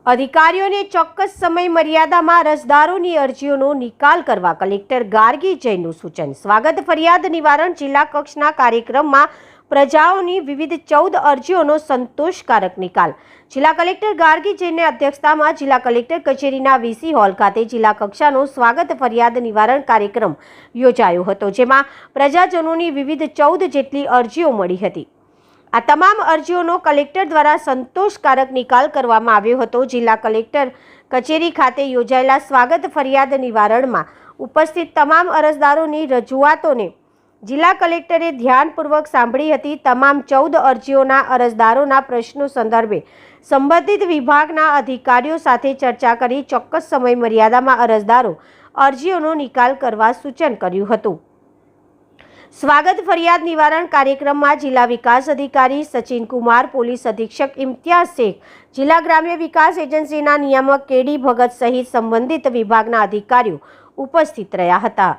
અધિકારીઓને ચોક્કસ સમય મર્યાદામાં અરજદારોની અરજીઓનો નિકાલ કરવા કલેક્ટર ગાર્ગી જૈનનું સૂચન। સ્વાગત ફરિયાદ નિવારણ જિલ્લા કક્ષના કાર્યક્રમમાં પ્રજાઓની વિવિધ 14 અરજીઓનો સંતોષકારક નિકાલ। જિલ્લા કલેક્ટર ગાર્ગી જૈનની અધ્યક્ષતામાં જિલ્લા કલેક્ટર કચેરીના વીસી હોલ ખાતે જિલ્લા કક્ષાનો સ્વાગત ફરિયાદ નિવારણ કાર્યક્રમ યોજાયો હતો, જેમાં પ્રજાજનોની વિવિધ 14 જેટલી અરજીઓ મળી હતી। આ તમામ અરજીઓનો કલેક્ટર દ્વારા સંતોષકારક નિકાલ કરવામાં આવ્યો હતો। જિલ્લા કલેક્ટર કચેરી ખાતે યોજાયેલા સ્વાગત ફરિયાદ નિવારણમાં ઉપસ્થિત તમામ અરજદારોની રજૂઆતોને જિલ્લા કલેક્ટરે ધ્યાનપૂર્વક સાંભળી હતી। તમામ 14 અરજીઓના અરજદારોના પ્રશ્નો સંદર્ભે સંબંધિત વિભાગના અધિકારીઓ સાથે ચર્ચા કરી ચોક્કસ સમય મર્યાદામાં અરજદારો અરજીઓનો નિકાલ કરવા સૂચન કર્યું હતું। સ્વાગત ફરિયાદ નિવારણ કાર્યક્રમમાં જિલ્લા વિકાસ અધિકારી સચિન કુમાર, પોલીસ અધિક્ષક ઇમ્તિયાઝ શેખ, જિલ્લા ગ્રામ્ય વિકાસ એજન્સીના નિયામક કેડી ભગત સહિત સંબંધિત વિભાગના અધિકારીઓ ઉપસ્થિત રહ્યા હતા।